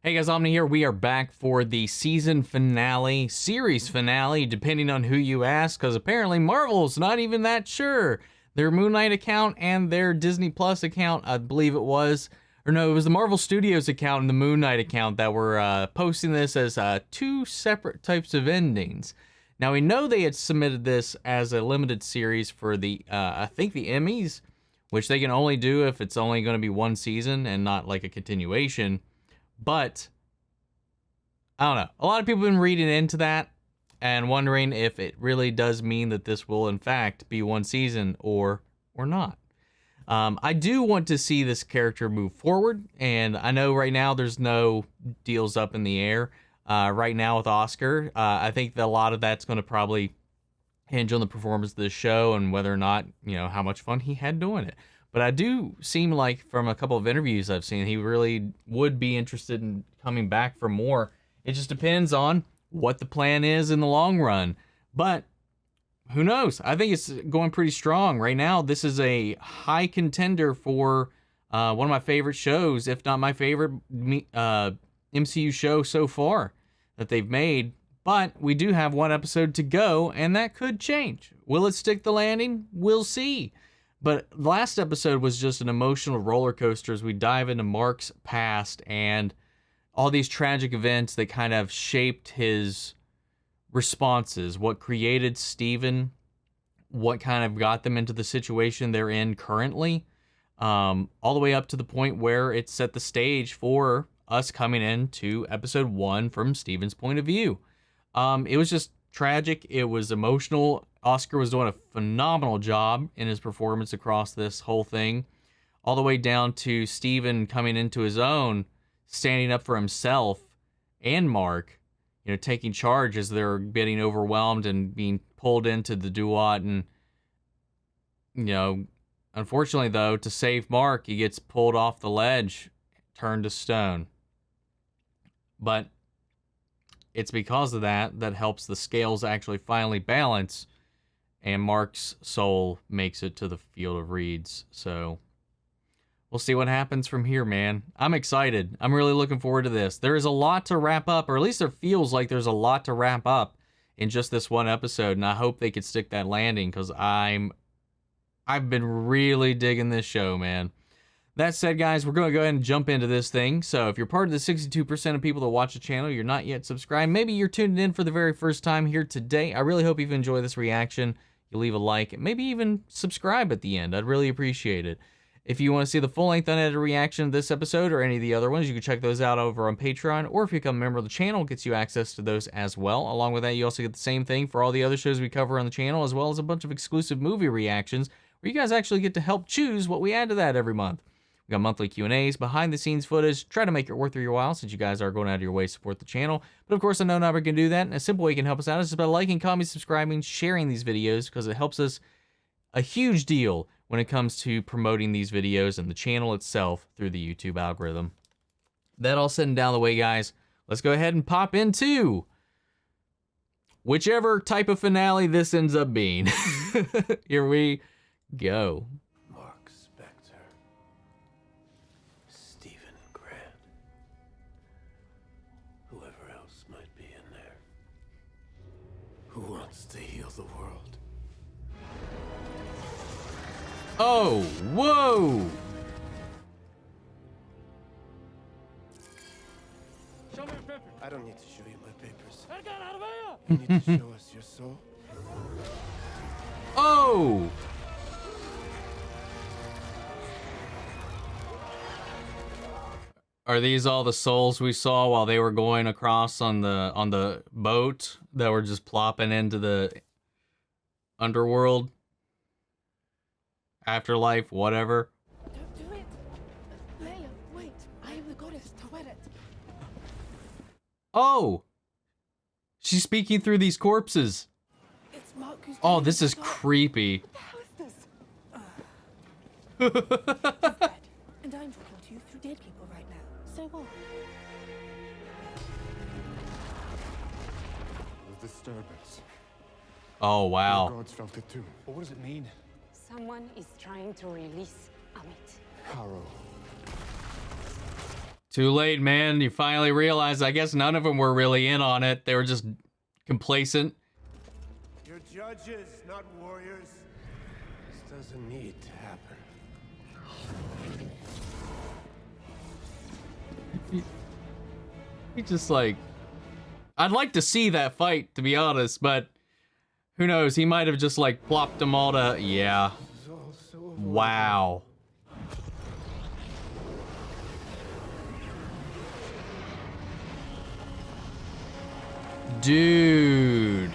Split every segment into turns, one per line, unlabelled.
Hey guys, Omni here. We are back for the season finale, series finale, depending on who you ask, because apparently Marvel's not even that sure. Their Moon Knight account and their Disney Plus account, I believe it was, or no, it was the Marvel Studios account and the Moon Knight account that were posting this as two separate types of endings. Now we know they had submitted this as a limited series for the, I think the Emmys, which they can only do if it's only going to be one season and not like a continuation. But, I don't know. A lot of people have been reading into that and wondering if it really does mean that this will, in fact, be one season or not. I do want to see this character move forward, and I know right now there's no deals up in the air. Right now with Oscar, I think that a lot of that's going to probably hinge on the performance of the show and whether or not, how much fun he had doing it. But I do seem like from a couple of interviews I've seen, he really would be interested in coming back for more. It just depends on what the plan is in the long run. But who knows? I think it's going pretty strong. Right now, this is a high contender for one of my favorite shows, if not my favorite MCU show so far that they've made. But we do have one episode to go, and that could change. Will it stick the landing? We'll see. But the last episode was just an emotional roller coaster as we dive into Marc's past and all these tragic events that kind of shaped his responses, what created Steven, what kind of got them into the situation they're in currently, all the way up to the point where it set the stage for us coming into episode 1 from Steven's point of view. It was just tragic. It was emotional. Oscar was doing a phenomenal job in his performance across this whole thing, all the way down to Steven coming into his own, standing up for himself and Marc, taking charge as they're getting overwhelmed and being pulled into the duat. And, unfortunately, though, to save Marc, he gets pulled off the ledge, turned to stone. But it's because of that helps the scales actually finally balance, and Marc's soul makes it to the field of reeds. So we'll see what happens from here, man. I'm excited. I'm really looking forward to this. There is a lot to wrap up, or at least there feels like there's a lot to wrap up in just this one episode, and I hope they could stick that landing, because I've been really digging this show, man. That said, guys, we're going to go ahead and jump into this thing. So if you're part of the 62% of people that watch the channel, you're not yet subscribed, maybe you're tuned in for the very first time here today, I really hope you've enjoyed this reaction. You leave a like, maybe even subscribe at the end. I'd really appreciate it. If you want to see the full-length unedited reaction of this episode or any of the other ones, you can check those out over on Patreon, or if you become a member of the channel, it gets you access to those as well. Along with that, you also get the same thing for all the other shows we cover on the channel, as well as a bunch of exclusive movie reactions, where you guys actually get to help choose what we add to that every month. We got monthly Q&As, behind-the-scenes footage, try to make it worth your while since you guys are going out of your way to support the channel. But of course, I know not everyone can do that, and a simple way you can help us out is just by liking, commenting, subscribing, sharing these videos, because it helps us a huge deal when it comes to promoting these videos and the channel itself through the YouTube algorithm. That all said and down the way, guys, let's go ahead and pop into whichever type of finale this ends up being. Here we go.
Who wants to heal the world?
Oh, whoa!
Show me your papers. I don't need to show you my papers. You need to show us your soul.
Oh! Are these all the souls we saw while they were going across on the boat that were just plopping into the underworld? Afterlife, whatever.
Don't do it. Layla, wait. I am the goddess. Taweret.
Oh! She's speaking through these corpses.
It's Marc who's
Oh, this is creepy.
What the hell is this? Dead. And I'm talking to you through dead people right now. So what?
The disturbance.
Oh, wow.
The gods felt it too. But what does it mean?
Someone is trying to release Amit.
Harrow.
Too late, man. You finally realized, I guess none of them were really in on it. They were just complacent.
You're judges, not warriors. This doesn't need to happen.
He just like... I'd like to see that fight, to be honest, but who knows? He might have just like plopped them all to... Yeah.
It's all so
Wow. Dude.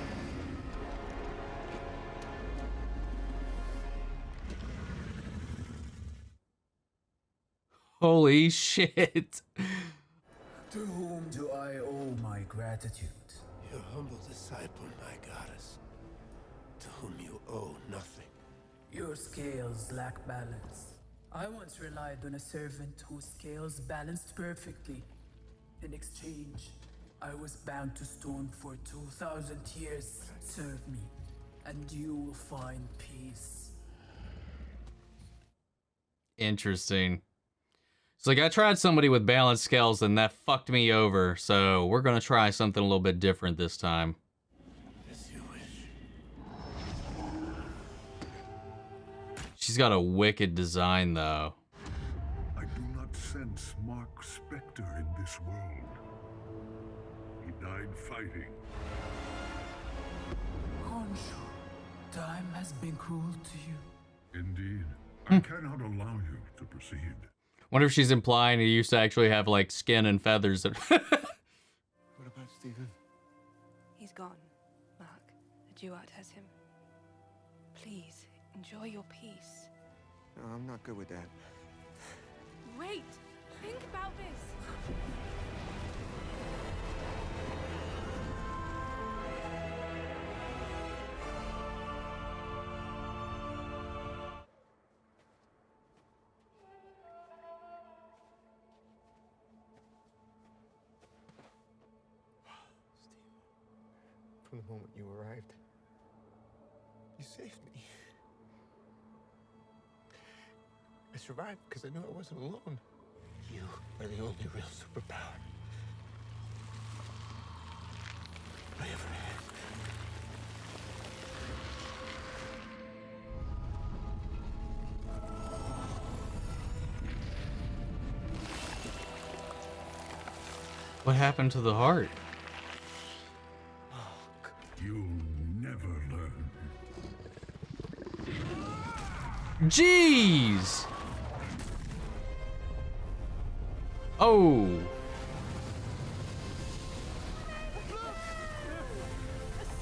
Holy shit.
To whom do I owe my gratitude?
Your humble disciple, my goddess, to whom you owe nothing.
Your scales lack balance. I once relied on a servant whose scales balanced perfectly. In exchange, I was bound to stone for 2,000 years. Serve me, and you will find peace.
Interesting. It's like I tried somebody with balanced scales and that fucked me over, so we're gonna try something a little bit different this time.
As you wish.
She's got a wicked design though.
I do not sense Marc Spector in this world. He died fighting.
Khonshu, time has been cruel to you.
Indeed. I cannot allow you to proceed.
Wonder if she's implying he used to actually have like skin and feathers.
What about Stephen?
He's gone, Mark. The duat has him. Please, enjoy your peace.
No, I'm not good with that.
Wait! Think about this!
From the moment you arrived, you saved me. I survived because I knew I wasn't alone. You are the only real superpower I ever had.
What happened to the heart?
You'll never learn.
Jeez! Oh.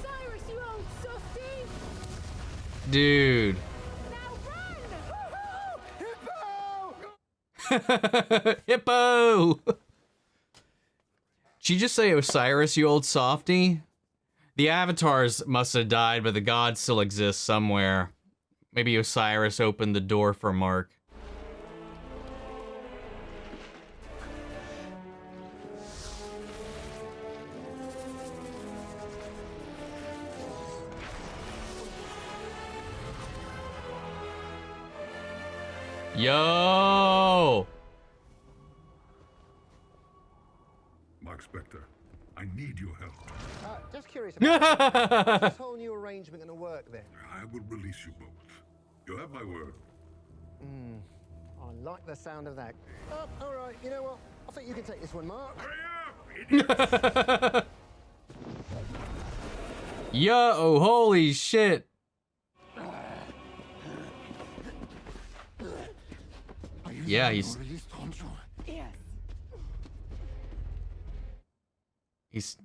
Cyrus, you old softy!
Dude.
Now run!
Hippo! Did you just say Osiris, you old softy? The avatars must have died, but the gods still exist somewhere. Maybe Osiris opened the door for Marc. Yo!
Marc Spector, I need your help.
Just curious about this whole new arrangement going to work then?
I will release you both. You have my word.
I like the sound of that. All right, you know what? I think you can take this one, Mark.
Hurry up, idiot!
Yo, holy shit. Yeah,
Yes.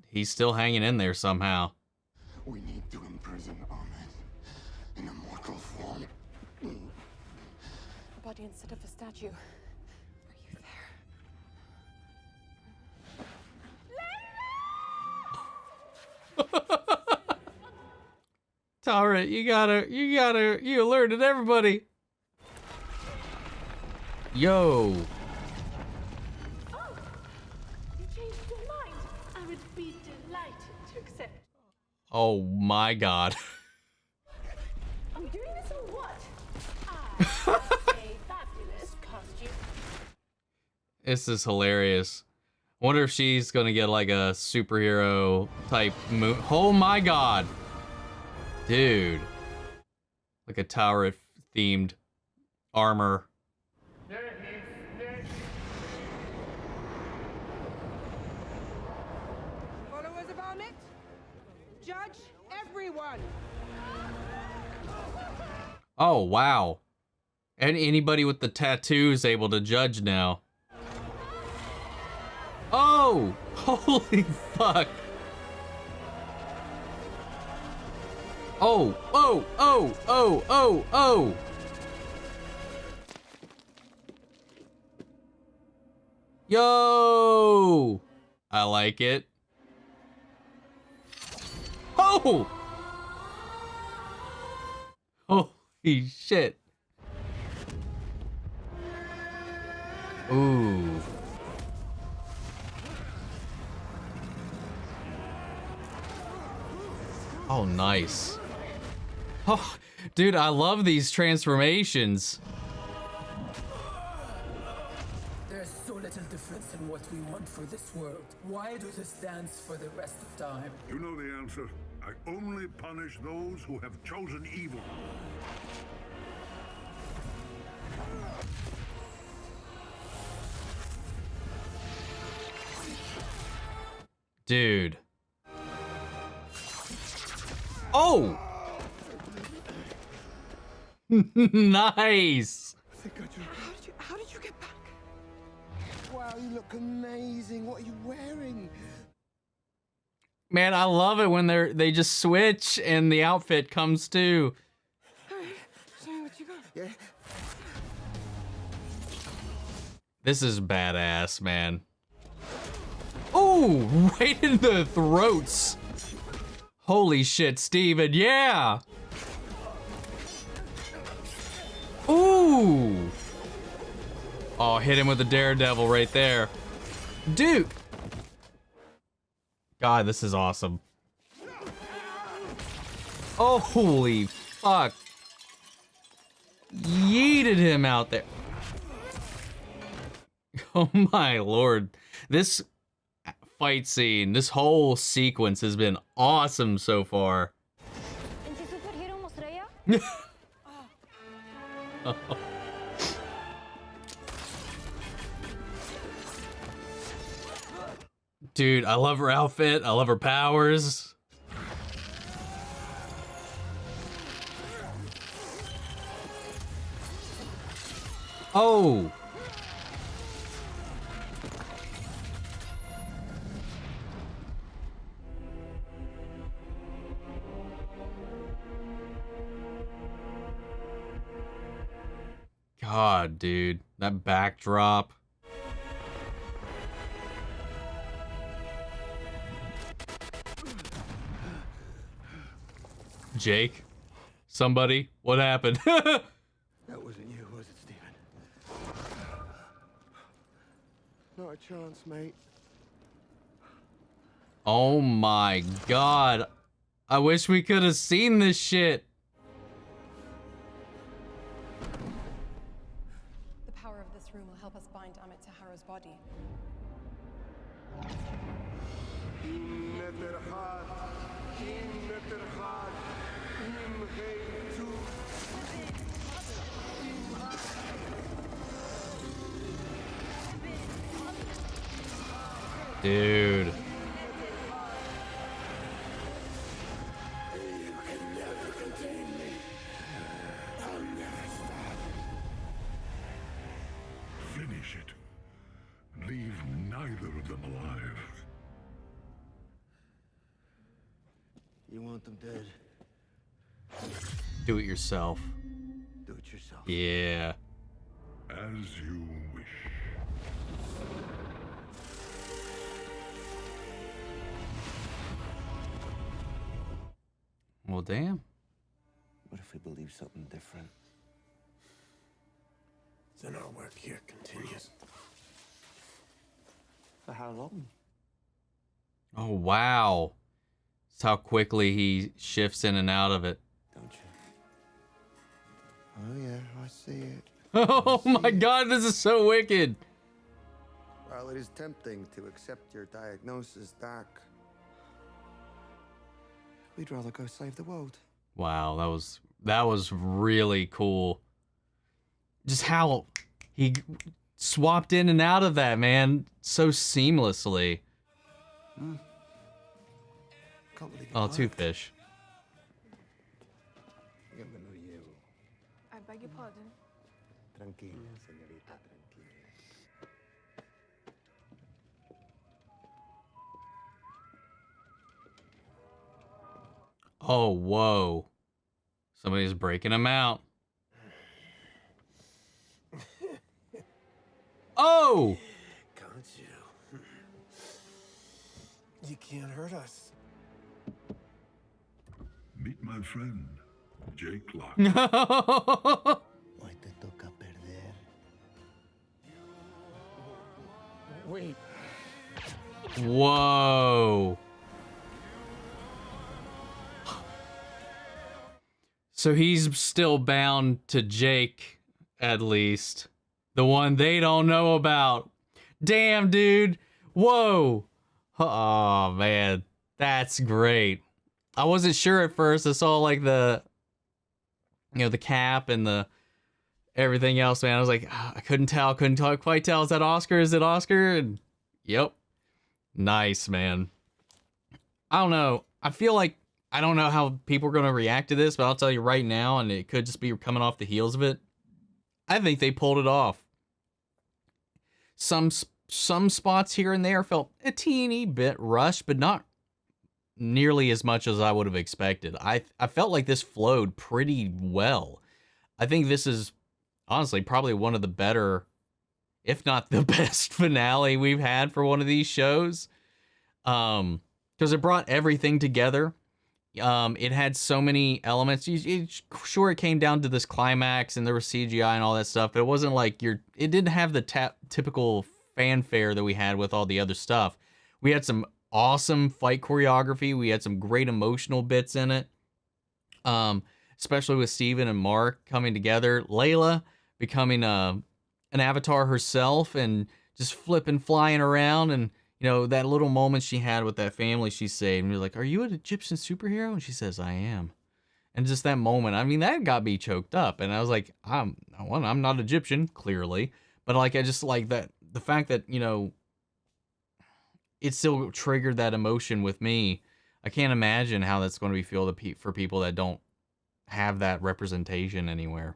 he's still hanging in there somehow.
We need to imprison Ahmed in a mortal form.
A body instead of a statue. Are you there?
Tara, you alerted everybody. Yo.
Oh! You changed your mind. I would be delighted to accept.
Oh my god.
I'm doing this or what? I have a fabulous costume.
This is hilarious. Wonder if she's gonna get like a superhero type move. Oh my god. Dude. Like a tower themed armor.
Followers of Ahmet, judge everyone.
Oh, wow. And anybody with the tattoo is able to judge now. Oh! Holy fuck! Oh! Oh! Oh! Oh! Oh! Oh! Yo! I like it. Oh! Holy shit. Ooh. Oh, nice. Oh, dude, I love these transformations.
There's so little difference in what we want for this world. Why do this dance for the rest of time?
You know the answer. I only punish those who have chosen evil.
Dude. Oh! Nice!
How did you get back?
Wow, you look amazing. What are you wearing?
Man, I love it when they just switch and the outfit comes too.
Show me what you got.
Yeah.
This is badass, man. Oh, right in the throats. Holy shit, Steven, yeah! Ooh! Oh, hit him with the daredevil right there. Dude! God, this is awesome. Oh, holy fuck. Yeeted him out there. Oh my lord. This fight scene, this whole sequence has been awesome so far. Dude, I love her outfit. I love her powers. Oh. God, dude, that backdrop. Jake? Somebody? What happened?
That wasn't you, was it, Stephen? Not a chance, mate.
Oh my god. I wish we could have seen this shit.
The power of this room will help us bind Amit to Harrow's body.
Dude.
Finish it. Leave neither of them alive.
You want them dead?
Do it yourself.
Do it yourself.
Yeah.
As you wish.
Well, damn.
What if we believe something different? Then our work here continues. For how long?
Oh, wow. That's how quickly he shifts in and out of it.
Don't you? Oh yeah, I see it.
Oh my god, this is so wicked.
While it is tempting to accept your diagnosis, Doc, we'd rather go save the world.
Wow, that was really cool. Just how he swapped in and out of that, man, so seamlessly.
Can't believe it
Oh,
worked.
two fish.
I beg your pardon.
Tranquila, señorita, tranquila.
Oh, whoa. Somebody's breaking him out. Oh!
Khonshu. You can't hurt us.
Meet my friend, Jake Locke.
Hoy te toca perder.
Wait.
Whoa. So he's still bound to Jake, at least. The one they don't know about. Damn, dude. Whoa. Oh, man. That's great. I wasn't sure at first. I saw like the cap and the everything else, man. I was like, I couldn't quite tell. Is that Oscar? Is it Oscar? And, yep. Nice, man. I don't know. I feel like I don't know how people are going to react to this, but I'll tell you right now, and it could just be coming off the heels of it. I think they pulled it off. Some spots here and there felt a teeny bit rushed, but not nearly as much as I would have expected. I felt like this flowed pretty well. I think this is honestly probably one of the better, if not the best finale we've had for one of these shows. Because it brought everything together. It had so many elements. Sure, it came down to this climax and there was CGI and all that stuff, but it wasn't like it didn't have the typical fanfare that we had with all the other stuff. We had some awesome fight choreography. We had some great emotional bits in it. Especially with Steven and Marc coming together. Layla becoming an avatar herself and just flying around, and that little moment she had with that family she saved, and we're like, "Are you an Egyptian superhero?" And she says, "I am." And just that moment, I mean, that got me choked up. And I was like, I'm not Egyptian, clearly, but like I just like that the fact that it still triggered that emotion with me. I can't imagine how that's going to be feel for people that don't have that representation anywhere.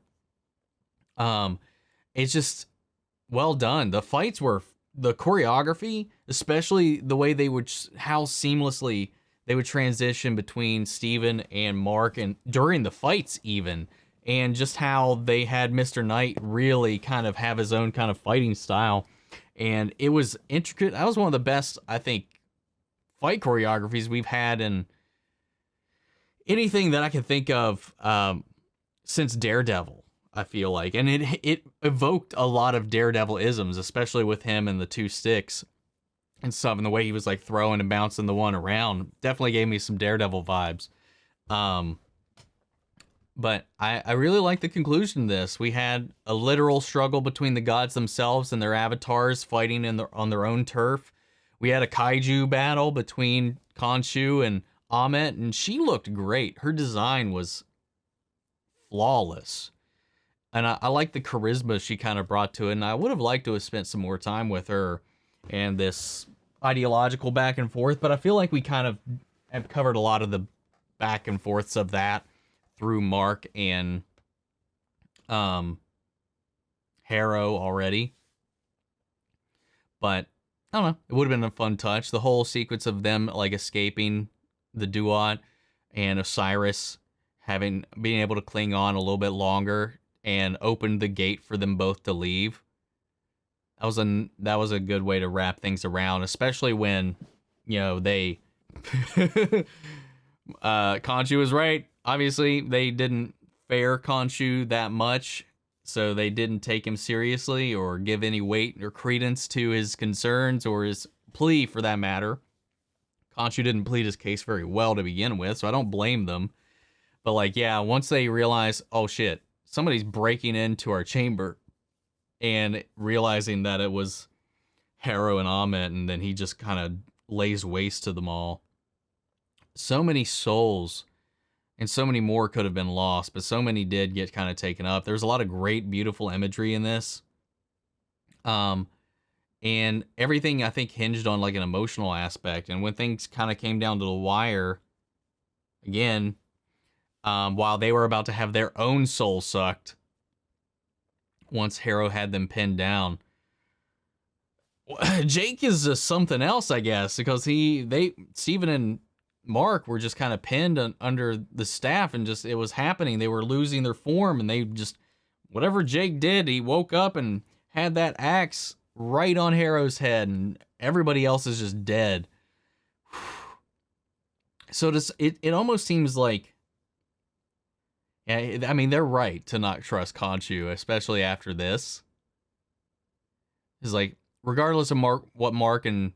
It's just well done. The fights were, the choreography, especially the way how seamlessly they would transition between Steven and Marc, and during the fights even, and just how they had Mr. Knight really kind of have his own kind of fighting style. And it was intricate. That was one of the best, I think, fight choreographies we've had in anything that I can think of since Daredevil, I feel like. And it evoked a lot of Daredevil-isms, especially with him and the two sticks and stuff, and the way he was like throwing and bouncing the one around. Definitely gave me some Daredevil vibes. But I really like the conclusion of this. We had a literal struggle between the gods themselves and their avatars fighting on their own turf. We had a kaiju battle between Khonshu and Ahmet, and she looked great. Her design was flawless. And I like the charisma she kind of brought to it, and I would have liked to have spent some more time with her and this ideological back and forth, but I feel like we kind of have covered a lot of the back and forths of that through Marc and Harrow already. But I don't know, it would have been a fun touch. The whole sequence of them like escaping the Duat and Osiris being able to cling on a little bit longer and opened the gate for them both to leave. That was a good way to wrap things around, especially when, they Khonshu was right. Obviously, they didn't fare Khonshu that much, so they didn't take him seriously or give any weight or credence to his concerns or his plea, for that matter. Khonshu didn't plead his case very well to begin with, so I don't blame them. But once they realize, oh shit, somebody's breaking into our chamber, and realizing that it was Harrow and Amit, and then he just kind of lays waste to them all. So many souls and so many more could have been lost, but so many did get kind of taken up. There's a lot of great, beautiful imagery in this. And everything, I think, hinged on like an emotional aspect. And when things kind of came down to the wire, again, while they were about to have their own soul sucked, once Harrow had them pinned down, Jake is just something else, I guess, because Steven and Marc were just kind of pinned under the staff, and just, it was happening. They were losing their form, and they just, whatever Jake did, he woke up and had that axe right on Harrow's head, and everybody else is just dead. So it almost seems like, yeah, I mean, they're right to not trust Khonshu, especially after this. It's like, regardless of what Marc and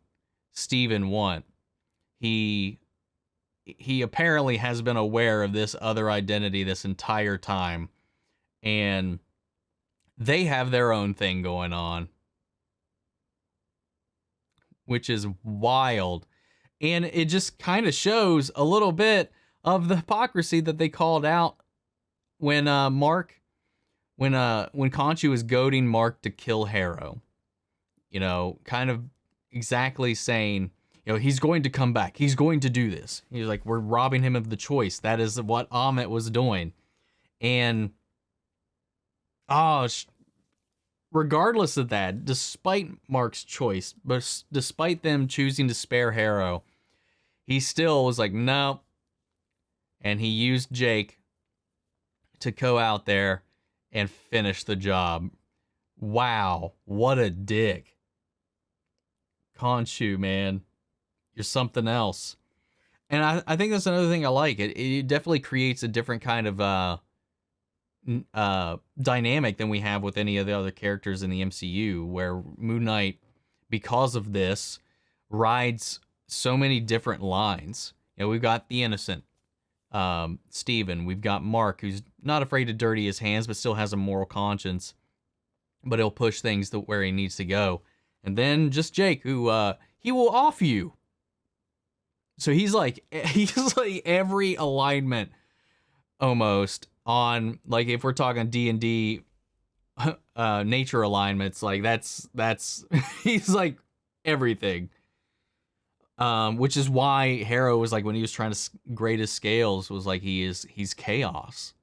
Steven want, he apparently has been aware of this other identity this entire time, and they have their own thing going on, which is wild. And it just kind of shows a little bit of the hypocrisy that they called out when Khonshu was goading Marc to kill Harrow. You know, kind of exactly saying, you know, he's going to come back. He's going to do this. He's like, we're robbing him of the choice. That is what Amit was doing. And, regardless of that, despite Marc's choice, but despite them choosing to spare Harrow, he still was like, no. And he used Jake to go out there and finish the job. Wow, what a dick. Khonshu, man, you're something else. And I think that's another thing I like. It definitely creates a different kind of dynamic than we have with any of the other characters in the MCU, where Moon Knight, because of this, rides so many different lines. You know, we've got the innocent, Steven. We've got Marc, who's not afraid to dirty his hands, but still has a moral conscience, but he'll push things where he needs to go. And then just Jake, who he will off you. So he's like every alignment almost on, like, if we're talking D&D nature alignments, like that's he's like everything. Which is why Harrow was like, when he was trying to grade his scales, was like he's chaos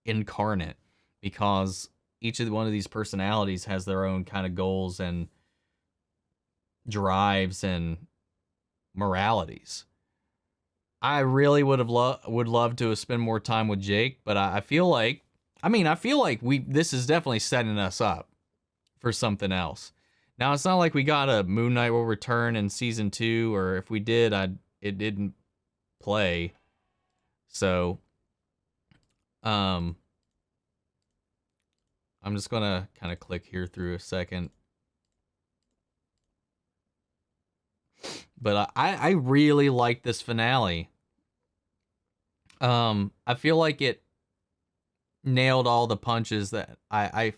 incarnate, because each one of these personalities has their own kind of goals and drives and moralities. I really would love to have spent more time with Jake, but I feel like this is definitely setting us up for something else. Now, it's not like we got a Moon Knight will return in season 2, or if we did, it didn't play. So, I'm just gonna kind of click here through a second. But I really like this finale. I feel like it nailed all the punches that I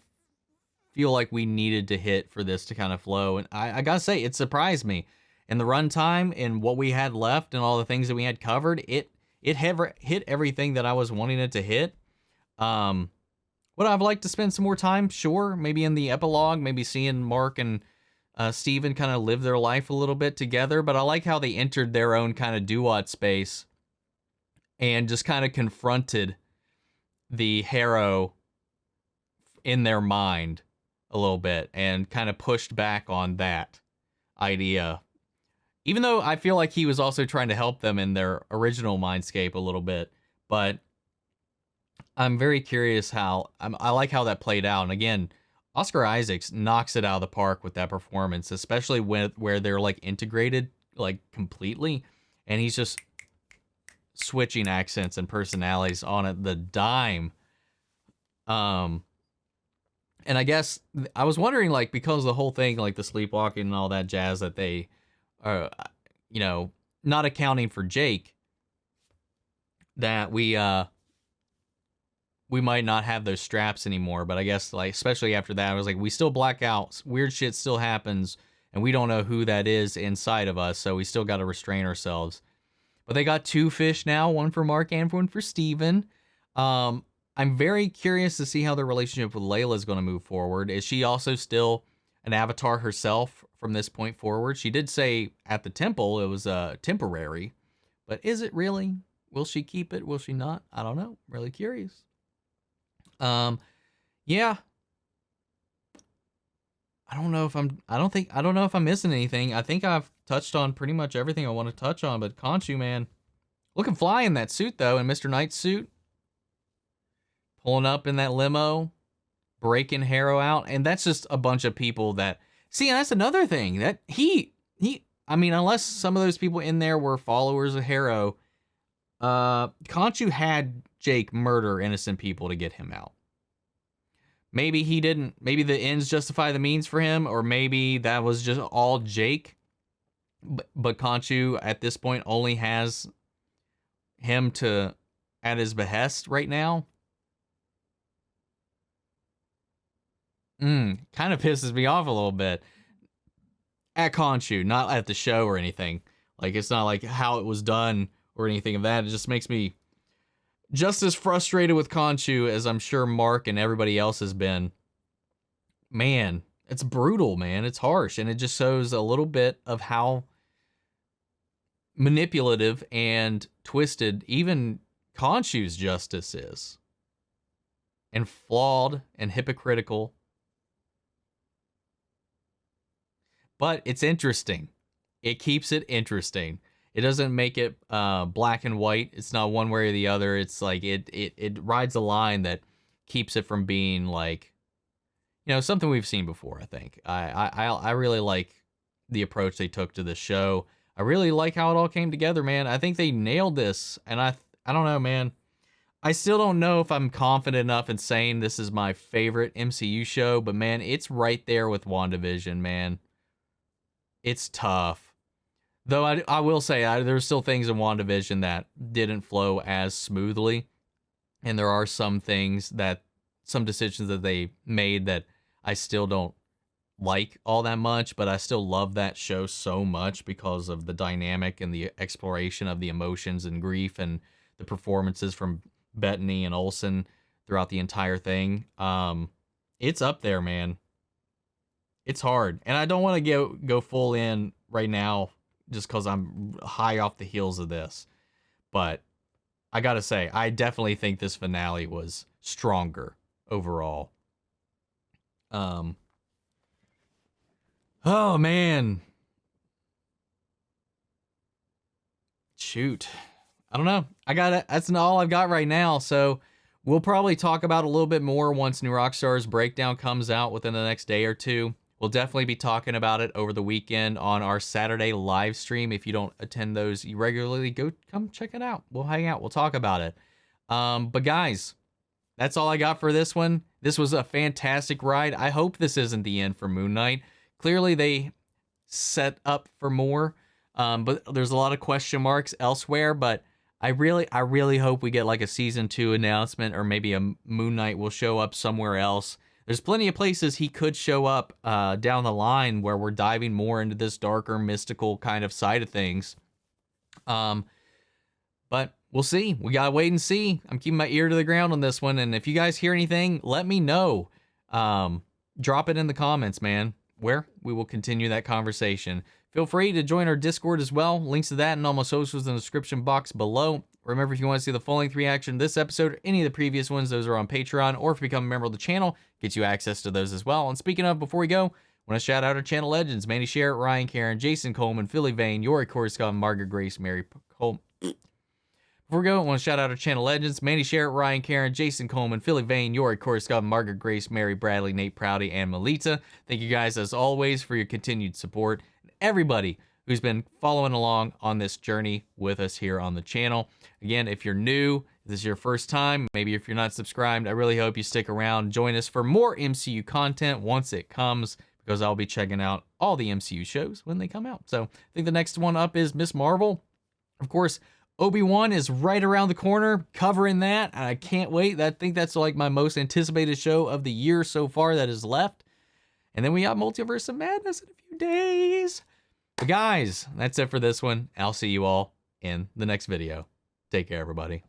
feel like we needed to hit for this to kind of flow. And I gotta say, it surprised me. In the runtime and what we had left and all the things that we had covered, it hit everything that I was wanting it to hit. Would I've liked to spend some more time? Sure. Maybe in the epilogue, maybe seeing Marc and Steven kind of live their life a little bit together. But I like how they entered their own kind of duat space and just kind of confronted the Harrow in their mind a little bit and kind of pushed back on that idea. Even though I feel like he was also trying to help them in their original mindscape a little bit. But I'm very curious I like how that played out. And again, Oscar Isaacs knocks it out of the park with that performance, especially where they're like integrated like completely. And he's just switching accents and personalities on it the dime. And I guess I was wondering, like, because the whole thing, like the sleepwalking and all that jazz, that they are, not accounting for Jake, that we might not have those straps anymore. But I guess, like, especially after that, I was like, we still black out. Weird shit still happens. and we don't know who that is inside of us, so we still got to restrain ourselves. But they got 2 fish now, one for Marc and one for Steven. I'm very curious to see how their relationship with Layla is going to move forward. Is she also still an avatar herself from this point forward? She did say at the temple it was temporary, but is it really? Will she keep it? Will she not? I don't know. Really curious. Yeah. I don't know if I'm missing anything. I think I've touched on pretty much everything I want to touch on, but Khonshu, man, looking fly in that suit though, in Mr. Knight's suit. Pulling up in that limo, breaking Harrow out, and that's just a bunch of people that see, and that's another thing that I mean, unless some of those people in there were followers of Harrow, Khonshu had Jake murder innocent people to get him out. Maybe he didn't. Maybe the ends justify the means for him, or maybe that was just all Jake. But Khonshu at this point only has him at his behest right now. Kind of pisses me off a little bit. At Khonshu, not at the show or anything. Like, it's not like how it was done or anything of that. It just makes me just as frustrated with Khonshu as I'm sure Marc and everybody else has been. Man, it's brutal, man. It's harsh. And it just shows a little bit of how manipulative and twisted even Khonshu's justice is. And flawed and hypocritical. But it's interesting. It keeps it interesting. It doesn't make it black and white. It's not one way or the other. It's like it rides a line that keeps it from being like, you know, something we've seen before. I think I really like the approach they took to the show. I really like how it all came together, man. I think they nailed this, and I don't know, man. I still don't know if I'm confident enough in saying this is my favorite MCU show, but man, it's right there with WandaVision, man. It's tough. Though I will say there's still things in WandaVision that didn't flow as smoothly. And there are some decisions that they made that I still don't like all that much, but I still love that show so much because of the dynamic and the exploration of the emotions and grief and the performances from Bettany and Olsen throughout the entire thing. It's up there, man. It's hard. And I don't want to go full in right now just because I'm high off the heels of this. But I got to say, I definitely think this finale was stronger overall. Oh, man. Shoot. I don't know. That's all I've got right now. So we'll probably talk about a little bit more once New Rockstar's breakdown comes out within the next day or two. We'll definitely be talking about it over the weekend on our Saturday live stream. If you don't attend those regularly, come check it out. We'll hang out. We'll talk about it. But guys, that's all I got for this one. This was a fantastic ride. I hope this isn't the end for Moon Knight. Clearly they set up for more, but there's a lot of question marks elsewhere. But I really hope we get like a season 2 announcement, or maybe a Moon Knight will show up somewhere else. There's plenty of places he could show up down the line where we're diving more into this darker, mystical kind of side of things. But we'll see. We gotta wait and see. I'm keeping my ear to the ground on this one, and if you guys hear anything, let me know. Drop it in the comments, man, where we will continue that conversation. Feel free to join our Discord as well. Links to that and all my socials in the description box below. Remember, if you want to see the full-length reaction to this episode or any of the previous ones, those are on Patreon, or if you become a member of the channel, gets you access to those as well. And speaking of, before we go, I want to shout out our channel legends: Mandy Sherritt, Ryan Karen, Jason Coleman, Philly Vane, Yori Korscott, Margaret Grace, Mary Cole. Before we go, I want to shout out our channel legends: Mandy Sherritt, Ryan Karen, Jason Coleman, Philly Vane, Yori Korscott, Margaret Grace, Mary Bradley, Nate Prouty, and Melita. Thank you guys, as always, for your continued support. And everybody who's been following along on this journey with us here on the channel. Again, if you're new, if this is your first time, maybe if you're not subscribed, I really hope you stick around. Join us for more MCU content once it comes, because I'll be checking out all the MCU shows when they come out. So I think the next one up is Miss Marvel. Of course, Obi-Wan is right around the corner, covering that. And I can't wait. I think that's like my most anticipated show of the year so far that is left. And then we got Multiverse of Madness in a few days. But guys, that's it for this one. I'll see you all in the next video. Take care, everybody.